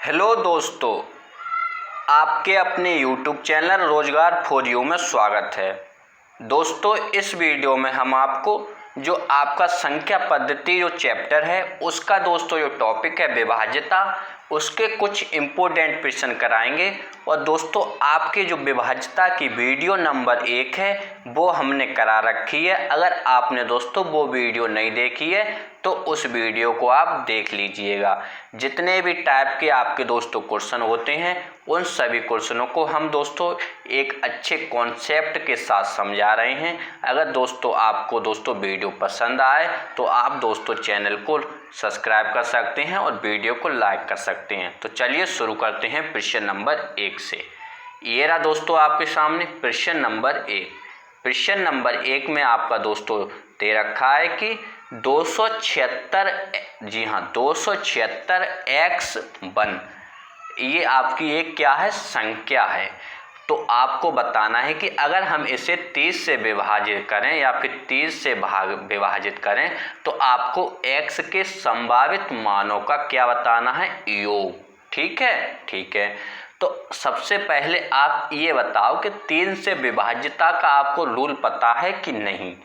Hello दोस्तों, आपके अपने YouTube चैनल रोजगार फॉर यू में स्वागत है। दोस्तों, इस वीडियो में हम आपको जो आपका संख्या पद्धति जो चैप्टर है उसका दोस्तों जो टॉपिक है विभाज्यता, उसके कुछ इम्पोर्टेंट प्रश्न कराएंगे। और दोस्तों, आपके जो विभाज्यता की वीडियो नंबर 1 है वो हमने करा रखी है। अगर आपने दोस्तों वो वीडियो नहीं देखी है तो उस वीडियो को आप देख लीजिएगा। जितने भी टाइप के आपके दोस्तों क्वेश्चन होते हैं उन सभी क्वेश्चनों को हम दोस्तों एक अच्छे कॉन्सेप्ट के साथ समझा रहे हैं। अगर दोस्तों आपको दोस्तों वीडियो पसंद आए तो आप दोस्तों चैनल को सब्सक्राइब कर सकते हैं और वीडियो को लाइक कर सकते हैं। तो चलिए शुरू करते हैं प्रश्न नंबर 1 से। ये रहा दोस्तों आपके सामने प्रश्न नंबर 1। प्रश्न नंबर 1 में आपका दोस्तों दे रखा है कि 276, जी हाँ 276 x1, ये आपकी एक क्या है, संख्या है। तो आपको बताना है कि अगर हम इसे 30 से विभाजित करें या फिर 30 से विभाजित करें तो आपको x के संभावित मानों का क्या बताना है, योग। ठीक है। तो सबसे पहले आप ये बताओ कि 3 से विभाज्यता का आपको रूल पता है कि नहीं।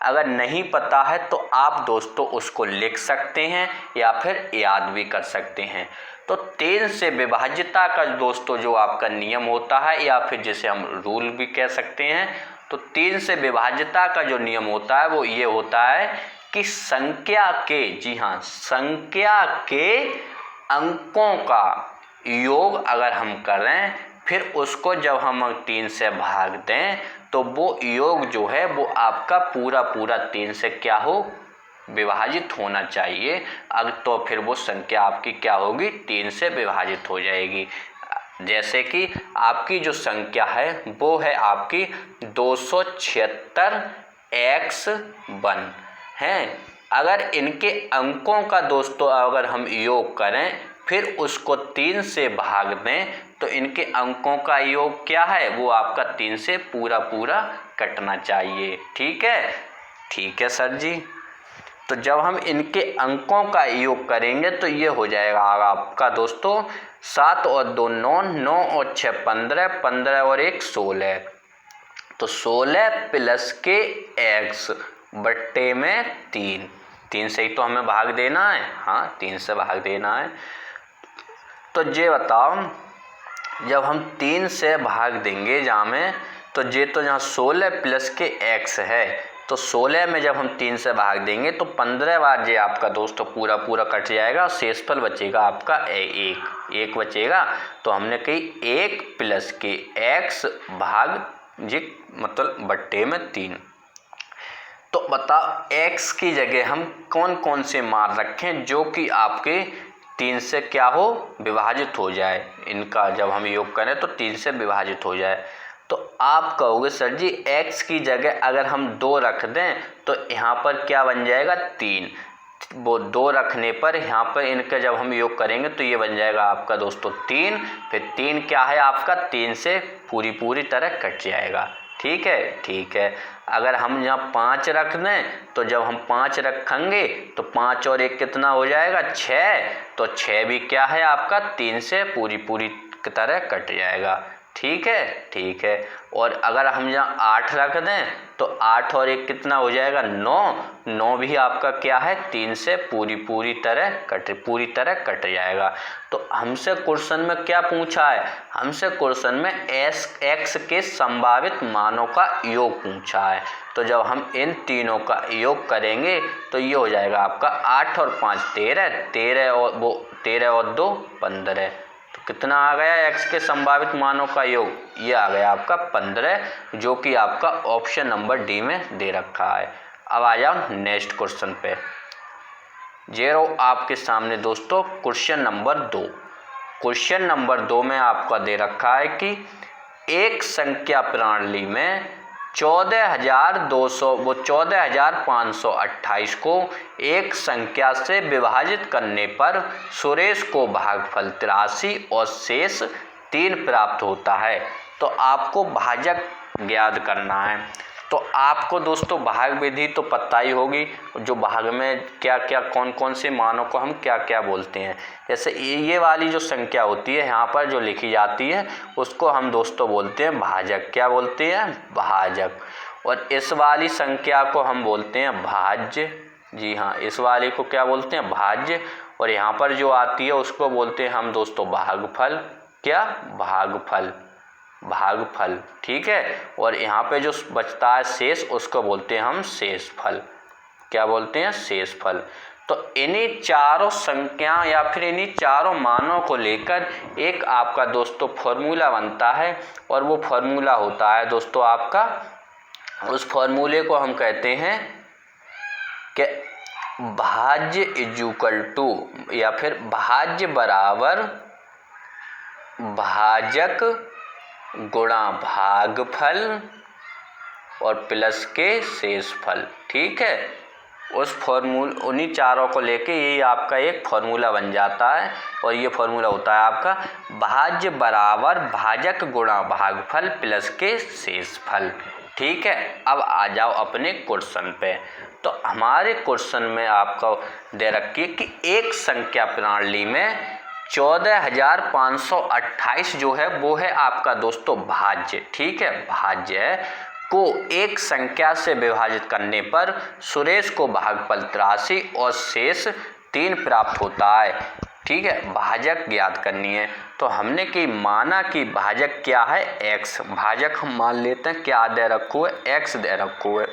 अगर नहीं पता है तो आप दोस्तों उसको लिख सकते हैं या फिर याद भी कर सकते हैं। तो 3 से विभाज्यता का दोस्तों जो आपका नियम होता है या फिर जिसे हम रूल भी कह सकते हैं, तो 3 से विभाज्यता का जो नियम होता है वो ये होता है कि संख्या के, जी हाँ संख्या के अंकों का योग अगर हम करें फिर उसको जब हम 3 से भाग दें तो वो योग जो है वो आपका पूरा 3 से क्या हो, विभाजित होना चाहिए। अब तो फिर वो संख्या आपकी क्या होगी, 3 से विभाजित हो जाएगी। जैसे कि आपकी जो संख्या है वो है आपकी 276 x1 है। अगर इनके अंकों का दोस्तों अगर हम योग करें फिर उसको 3 से भाग दें तो इनके अंकों का योग क्या है, वो आपका 3 से पूरा कटना चाहिए। ठीक है सर जी। तो जब हम इनके अंकों का योग करेंगे तो ये हो जाएगा आपका दोस्तों 7 और 2 9, 9 और 6 15, 15 और 1 16। तो 16 प्लस के x बट्टे में 3 से ही तो हमें भाग देना है। हाँ 3 से भाग देना है। तो ये बताओ जब हम 3 से भाग देंगे जहाँ में, तो ये तो जहाँ 16 प्लस के x है तो 16 में जब हम 3 से भाग देंगे तो 15 बार ये आपका दोस्तों पूरा कट जाएगा। शेषफल बचेगा आपका 1 बचेगा। तो हमने कही 1 प्लस के x भाग जी मतलब बट्टे में 3। तो बताओ x की जगह हम कौन से मान रखें जो कि आपके 3 से क्या हो, विभाजित हो जाए। इनका जब हम योग करें तो 3 से विभाजित हो जाए। तो आप कहोगे सर जी x की जगह अगर हम 2 रख दें तो यहाँ पर क्या बन जाएगा, 3। वो 2 रखने पर यहाँ पर इनका जब हम योग करेंगे तो ये बन जाएगा आपका दोस्तों 3। फिर 3 क्या है आपका, 3 से पूरी तरह कट जाएगा। ठीक है। अगर हम यहाँ 5 रख दें तो जब हम 5 रखेंगे तो 5 और 1 कितना हो जाएगा, 6। तो 6 भी क्या है आपका 3 से पूरी तरह कट जाएगा। ठीक है। और अगर हम यहाँ 8 रख दें तो 8 और 1 कितना हो जाएगा, 9 भी आपका क्या है 3 से पूरी तरह कट जाएगा। तो हमसे क्वेश्चन में क्या पूछा है, हमसे क्वेश्चन में x के संभावित मानों का योग पूछा है। तो जब हम इन तीनों का योग करेंगे तो ये हो जाएगा आपका 8 और 5 13 और 2 15। तो कितना आ गया x के संभावित मानों का योग, ये आ गया आपका 15, जो कि आपका ऑप्शन नंबर डी में दे रखा है। अब आ जाओ नेक्स्ट क्वेश्चन पे। जेरो आपके सामने दोस्तों क्वेश्चन नंबर 2। क्वेश्चन नंबर 2 में आपका दे रखा है कि एक संख्या प्रणाली में 14,528 को एक संख्या से विभाजित करने पर सुरेश को भागफल 83 और शेष 3 प्राप्त होता है। तो आपको भाजक ज्ञात करना है। तो आपको दोस्तों भाग विधि तो पता ही होगी, जो भाग में क्या क्या कौन कौन से मानों को हम क्या क्या बोलते हैं। जैसे ये वाली जो संख्या होती है यहाँ पर जो लिखी जाती है उसको हम दोस्तों बोलते हैं भाजक। क्या बोलते हैं? भाजक। और इस वाली संख्या को हम बोलते हैं भाज्य। जी हाँ, इस वाली को क्या बोलते हैं? भाज्य। और यहाँ पर जो आती है उसको बोलते हैं हम दोस्तों भागफल। क्या? भागफल। भागफल, ठीक है। और यहाँ पे जो बचता है शेष उसको बोलते हैं हम शेषफल। क्या बोलते हैं? शेषफल। तो इन्हीं चारों संख्या या फिर इन्हीं चारों मानों को लेकर एक आपका दोस्तों फॉर्मूला बनता है, और वो फॉर्मूला होता है दोस्तों आपका, उस फॉर्मूले को हम कहते हैं कि भाज्य इक्वल टू या फिर भाज्य बराबर भाजक गुणा भागफल और प्लस के शेषफल। ठीक है, उन्हीं चारों को लेके ये आपका एक फॉर्मूला बन जाता है, और ये फॉर्मूला होता है आपका भाज्य बराबर भाजक गुणा भागफल प्लस के शेषफल। ठीक है, अब आ जाओ अपने क्वेश्चन पे। तो हमारे क्वेश्चन में आपको दे रखी है कि एक संख्या प्रणाली में 14,528 जो है वो है आपका दोस्तों भाज्य। ठीक है, भाज्य को एक संख्या से विभाजित करने पर सुरेश को भागफल 83 और शेष 3 प्राप्त होता है। ठीक है, भाजक ज्ञात करनी है। तो हमने कि माना कि भाजक क्या है? x। भाजक हम मान लेते हैं क्या दे रखो है? x दे रखो है।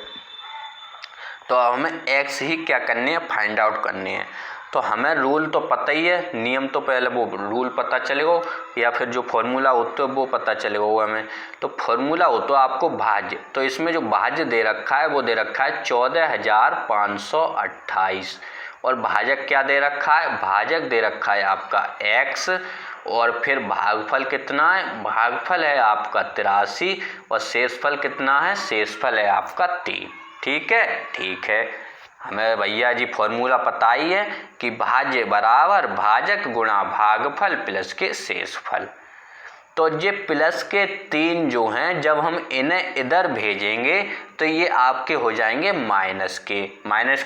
तो हमें x ही क्या करनी है? फाइंड आउट करनी है। तो हमें रूल तो पता ही है, नियम तो पहले वो रूल पता चलेगा या फिर जो फॉर्मूला होता है वो पता चलेगा वो हमें। तो फॉर्मूला हो तो आपको भाज्य, तो इसमें जो भाज्य दे रखा है वो दे रखा है 14,528, और भाजक क्या दे रखा है? भाजक दे रखा है आपका x, और फिर भागफल कितना है? भागफल है आपका 83, और शेषफल कितना है? शेषफल है आपका 3। ठीक है, ठीक है, हमें भैया जी फॉर्मूला पता ही है कि भाज्य बराबर भाजक गुणा भागफल प्लस के शेषफल। तो ये प्लस के 3 जो हैं जब हम इन्हें इधर भेजेंगे तो ये आपके हो जाएंगे माइनस के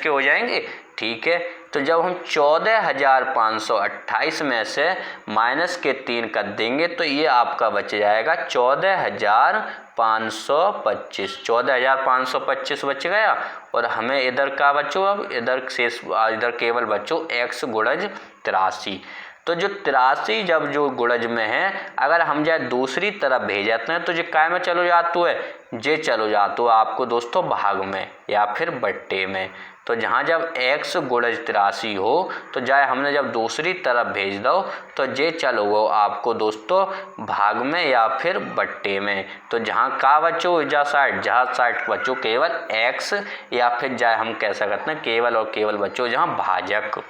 हो जाएंगे। ठीक है, तो जब हम 14,528 में से माइनस के 3 कर देंगे तो ये आपका बच जाएगा 14,525। 14,525 बच गया, और हमें इधर का बचो, अब इधर केवल बचो x गुणज 83। तो जो 83 जब जो गुणज में है, अगर हम जाए दूसरी तरफ भेज जाते हैं तो जो काय में चलो जातू है? जे चलो जातू आपको दोस्तों भाग में या फिर बट्टे में। तो जहाँ जब x गुणज 83 हो तो जाए हमने जब दूसरी तरफ भेज दो तो जे चलो वो आपको दोस्तों भाग में या फिर बट्टे में। तो जहाँ का बचो जहाँ साइड बचो केवल x, या फिर जाए हम कह सकते हैं केवल और केवल बचो जहाँ भाजक,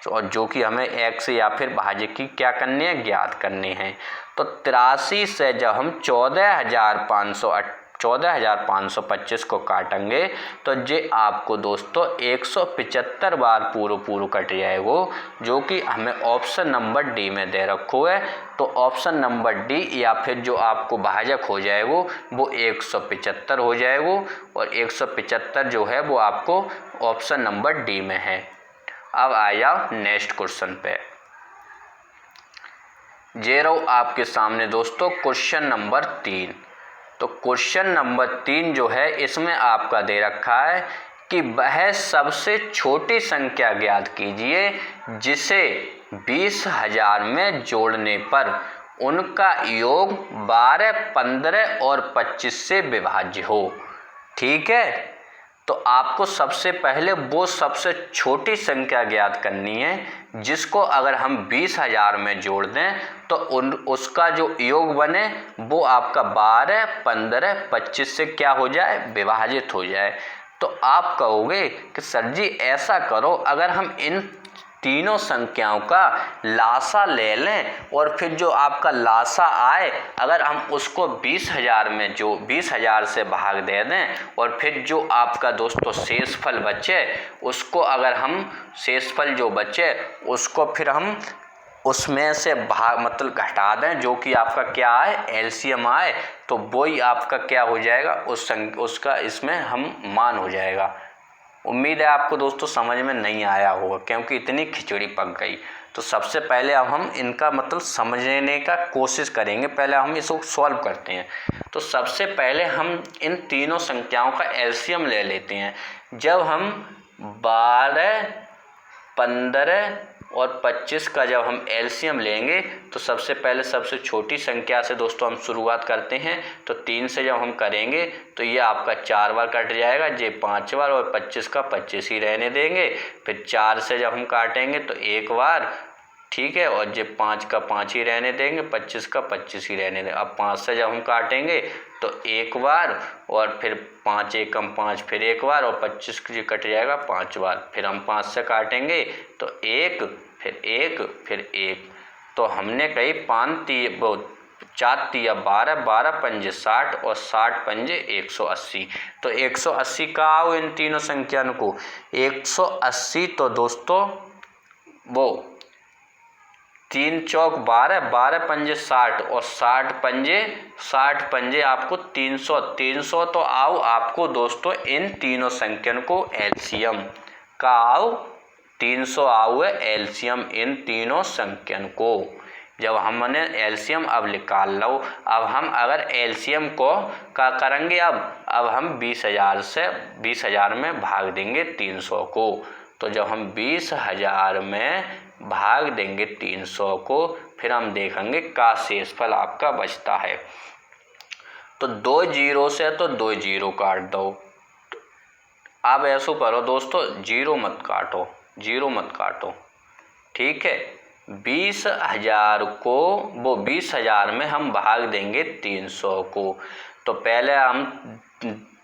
और जो कि हमें x या फिर भाजक की क्या करनी है? ज्ञात करनी है। तो 83 से जब हम 14,525 को काटेंगे तो जे आपको दोस्तों 175 बार पूर्व कट जाएगा, जो कि हमें ऑप्शन नंबर डी में दे रखो है। तो ऑप्शन नंबर डी या फिर जो आपको भाजक हो जाएगा वो 175 हो जाएगा, और 175 जो है वो आपको ऑप्शन नंबर डी में है। अब आ जाओ नेक्स्ट क्वेश्चन पे। जे रहो आपके सामने दोस्तों क्वेश्चन नंबर 3। तो क्वेश्चन नंबर 3 जो है इसमें आपका दे रखा है कि वह सबसे छोटी संख्या ज्ञात कीजिए जिसे 20,000 में जोड़ने पर उनका योग 12, 15 और 25 से विभाज्य हो। ठीक है, तो आपको सबसे पहले वो सबसे छोटी संख्या ज्ञात करनी है जिसको अगर हम 20,000 में जोड़ दें तो उसका जो योग बने वो आपका 12, 15, 25 से क्या हो जाए? विभाजित हो जाए। तो आप कहोगे कि सर जी ऐसा करो, अगर हम इन तीनों संख्याओं का लासा ले लें और फिर जो आपका लासा आए अगर हम उसको 20,000 में जो 20,000 से भाग दे दें, और फिर जो आपका दोस्तों शेषफल बचे उसको अगर हम शेषफल जो बचे उसको फिर हम उसमें से भाग मतलब घटा दें, जो कि आपका क्या आए एलसीएम आए, तो वही आपका क्या हो जाएगा उसका इसमें हम मान हो जाएगा। उम्मीद है आपको दोस्तों समझ में नहीं आया होगा, क्योंकि इतनी खिचड़ी पक गई। तो सबसे पहले अब हम इनका मतलब समझने का कोशिश करेंगे। पहले हम इसको सॉल्व करते हैं। तो सबसे पहले हम इन तीनों संख्याओं का एलसीएम ले लेते हैं। जब हम 12, 15 और 25 का जब हम एलसीएम लेंगे तो सबसे पहले सबसे छोटी संख्या से दोस्तों हम शुरुआत करते हैं। तो 3 से जब हम करेंगे तो ये आपका 4 बार कट जाएगा, ये 5 बार, और 25 का 25 ही रहने देंगे। फिर 4 से जब हम काटेंगे तो 1 बार, ठीक है, और ये 5 का 5 ही रहने देंगे, 25 का 25 ही रहने देंगे। अब 5 से जब हम काटेंगे तो 1 बार, और फिर 5 एकम 5, फिर 1 बार, और 25 की कट जाएगा 5 बार। फिर हम 5 से काटेंगे तो 1, फिर 1, फिर 1। तो हमने कही 4 तिया 12, 12 पंजे 60, और 60 पंजे 180। तो 180 का आओ इन तीनों संख्या को 180। तो दोस्तों वो 3 चौक 12, 12 पंजे 60, और 60 पंजे आपको 300। 300 तो आओ आपको दोस्तों इन तीनों संख्यन को एलसीएम का आओ 300 आओ है एलसीएम इन तीनों संख्यन को। जब हमने एलसीएम अब निकाल लो, अब हम अगर एलसीएम को का करेंगे अब हम 20,000 में भाग देंगे 300 को। तो जब हम 20,000 में भाग देंगे 300 को, फिर हम देखेंगे का शेषफल आपका बचता है। तो 2 जीरो से तो 2 जीरो काट दो। अब ऐसा करो दोस्तों, जीरो मत काटो, ठीक है। 20,000 को 20,000 में हम भाग देंगे 300 को। तो पहले हम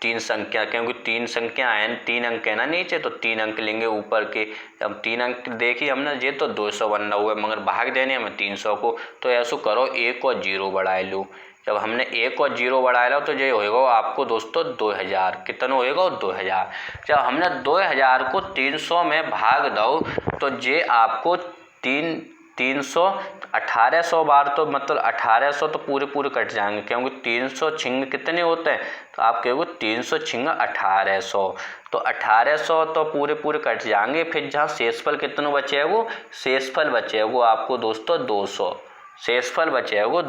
3 संख्या, क्योंकि 3 संख्या है, 3 अंक है ना नीचे, तो 3 अंक लेंगे ऊपर के। अब 3 अंक देखिए हमने, ये तो 291 मगर भाग देने हमें 300 को। तो ऐसा करो 1 और 0 बढ़ाए लो। जब हमने 1 और 0 बढ़ाया लो तो ये होएगा आपको दोस्तों 2000। कितना होएगा 2000। जब हमने 2000 को 300 में भाग दो तो ये आपको 300 1800 बार, तो मतलब 1800 तो पूरे कट जाएंगे, क्योंकि 300 छिंग कितने होते हैं। तो आप कहोगे 300 छिंग 1800, तो 1800 तो पूरे कट जाएंगे। फिर जहाँ शेषफल कितना बचे वो, शेषफल बचे वो आपको दोस्तों 200। शेषफल बचे वो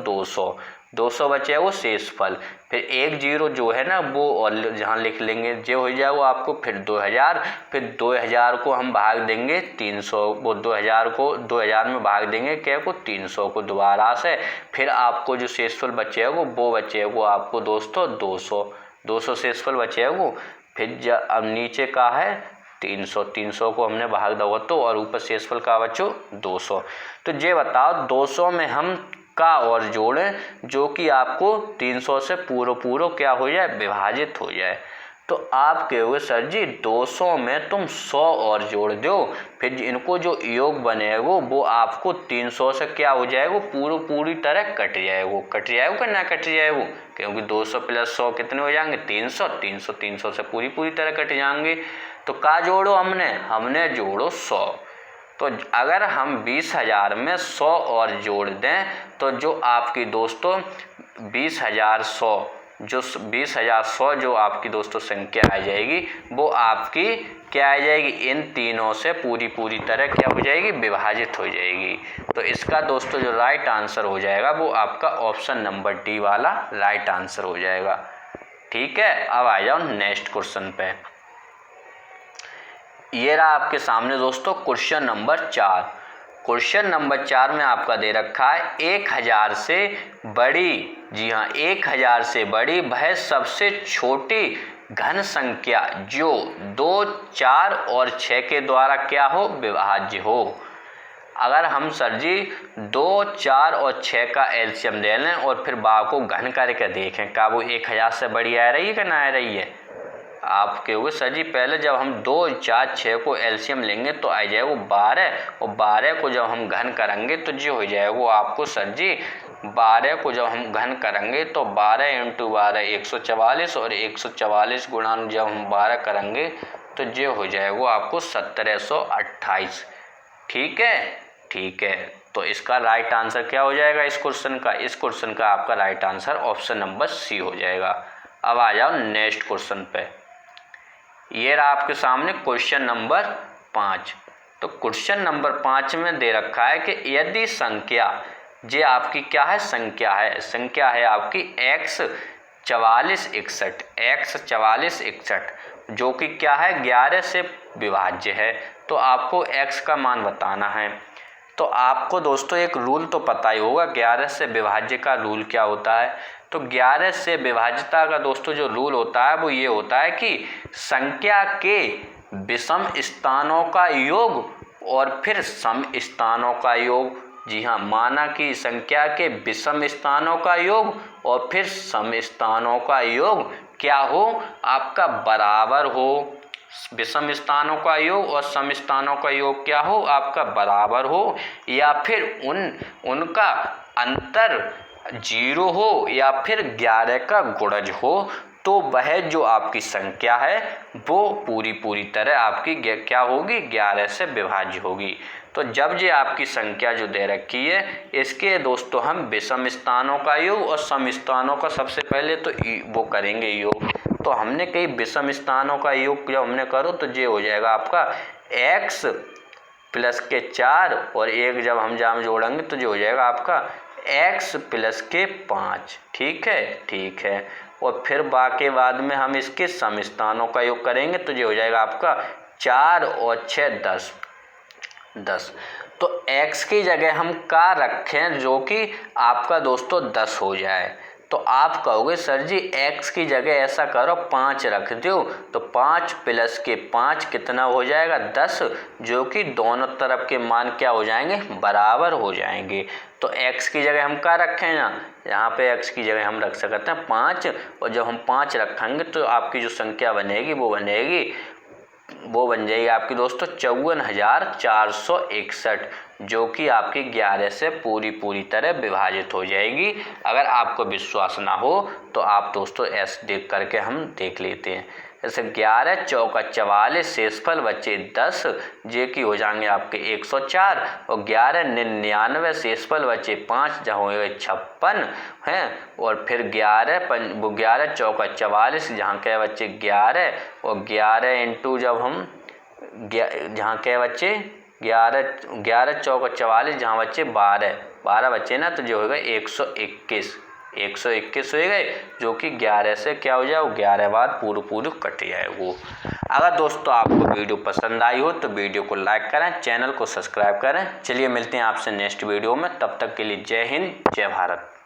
200 बचे वो शेषफल। फिर 1 जीरो जो है ना वो और जहाँ लिख लेंगे, जो हो जाए वो आपको फिर 2000। फिर 2000 को हम भाग देंगे 300, वो 2000 को 2000 में भाग देंगे क्या को 300 को दोबारा से। फिर आपको जो शेषफल बचे है वो बचे वो आपको दोस्तों 200 शेषफल बचे है वो। फिर अब नीचे का है 300 को हमने भाग दो तो, और ऊपर शेषफल का बच्चों 200। तो ये बताओ 200 में हम का और जोड़ें जो कि आपको 300 से पूरा क्या हो जाए, विभाजित हो जाए। तो आप कहोगे सर जी 200 में तुम 100 और जोड़ दो, फिर इनको जो योग बनेगा वो आपको 300 से क्या हो जाएगा, पूरी तरह कट जाएगा कि ना कट जाएगा, क्योंकि 200 प्लस 100 कितने हो जाएंगे 300 से पूरी तरह कट जाएंगे। तो का जोड़ो हमने जोड़ो 100। तो अगर हम 20,000 में 100 और जोड़ दें तो जो आपकी दोस्तों 20,100 जो आपकी दोस्तों संख्या आ जाएगी वो आपकी क्या आ जाएगी, इन तीनों से पूरी तरह क्या हो जाएगी, विभाजित हो जाएगी। तो इसका दोस्तों जो राइट आंसर हो जाएगा वो आपका ऑप्शन नंबर डी वाला राइट आंसर हो जाएगा। ठीक है, अब आ जाओ नेक्स्ट क्वेश्चन पे। ये रहा आपके सामने दोस्तों क्वेश्चन नंबर 4। क्वेश्चन नंबर 4 में आपका दे रखा है 1000 से बड़ी, जी हाँ 1000 से बड़ी वह सबसे छोटी घन संख्या जो 2, 4 और 6 के द्वारा क्या हो, विभाज्य हो। अगर हम सर जी 2, 4 और 6 का एलसीएम ले लें और फिर बा को घन करके देखें का वो 1000 से बड़ी आ रही है कि ना आ रही है। आप कहोगे सर जी पहले जब हम 2, 4, 6 को एलसीएम लेंगे तो आ जाए वो 12, और 12 को जब हम घन करेंगे तो जो हो जाए वो आपको सर जी 12 को जब हम घन करेंगे तो 12 × 12 144, और 144 गुणा जब हम 12 करेंगे तो जो हो जाए वो आपको 1728। ठीक है, तो इसका राइट आंसर क्या हो जाएगा इस क्वेश्चन का आपका right answer option number C हो जाएगा। अब आ जाओ नेक्स्ट क्वेश्चन पे। ये रहा आपके सामने क्वेश्चन नंबर 5। तो क्वेश्चन नंबर 5 में दे रखा है कि यदि संख्या जे आपकी क्या है, संख्या है आपकी x 4461 जो कि क्या है 11 से विभाज्य है। तो आपको x का मान बताना है। तो आपको दोस्तों एक रूल तो पता ही होगा 11 से विभाज्य का रूल क्या होता है। तो 11 से विभाज्यता का दोस्तों जो रूल होता है वो ये होता है कि संख्या के विषम स्थानों का योग और फिर सम स्थानों का योग। जी हाँ, माना कि संख्या के विषम स्थानों का योग और फिर सम स्थानों का योग क्या हो, आपका बराबर हो। विषम स्थानों का योग और सम स्थानों का योग क्या हो, आपका बराबर हो, या फिर उनका अंतर 0 हो या फिर 11 का गुणज हो। तो वह जो आपकी संख्या है वो पूरी तरह आपकी क्या होगी, 11 से विभाज्य होगी। तो जब ये आपकी संख्या जो दे रखी है इसके दोस्तों हम विषम स्थानों का योग और सम स्थानों का सबसे पहले तो वो करेंगे योग। तो हमने कई विषम स्थानों का योग जब हमने करो तो ये हो जाएगा आपका x प्लस के 4 और 1 जब हम जाम जोड़ेंगे तो ये हो जाएगा आपका x प्लस के 5। ठीक है। और फिर बाकी बाद में हम इसके सम स्थानों का योग करेंगे तो ये हो जाएगा आपका 4 और 6 10। तो x की जगह हम का रखें जो कि आपका दोस्तों 10 हो जाए। तो आप कहोगे सर जी x की जगह ऐसा करो 5 रख दो। तो 5 प्लस के 5 कितना हो जाएगा 10, जो कि दोनों तरफ के मान क्या हो जाएंगे, बराबर हो जाएंगे। तो x की जगह हम क्या रखें ना, यहाँ पे x की जगह हम रख सकते हैं 5। और जब हम 5 रखेंगे तो आपकी जो संख्या बनेगी वो बन जाएगी आपकी दोस्तों 54,461, जो कि आपकी 11 से पूरी तरह विभाजित हो जाएगी। अगर आपको विश्वास ना हो तो आप दोस्तों ऐसे देख करके हम देख लेते हैं। जैसे 11 चौका 44 शेषफल बचे 10 जे की हो जाएंगे आपके 104 और 11 99 शेषफल बचे 5 जहाँ होंगे 56 हैं। और फिर 11 चौका 44 जहाँ के बच्चे 11 और 11 इंटू जब हम जहाँ के बच्चे 11 चौका 44 जहाँ बच्चे 12 बच्चे ना, तो जो होगा 121 हो गए, जो कि 11 से क्या हो जाए, 11 बाद पूरी कट जाए वो। अगर दोस्तों आपको वीडियो पसंद आई हो तो वीडियो को लाइक करें, चैनल को सब्सक्राइब करें। चलिए मिलते हैं आपसे नेक्स्ट वीडियो में, तब तक के लिए जय हिंद जय भारत।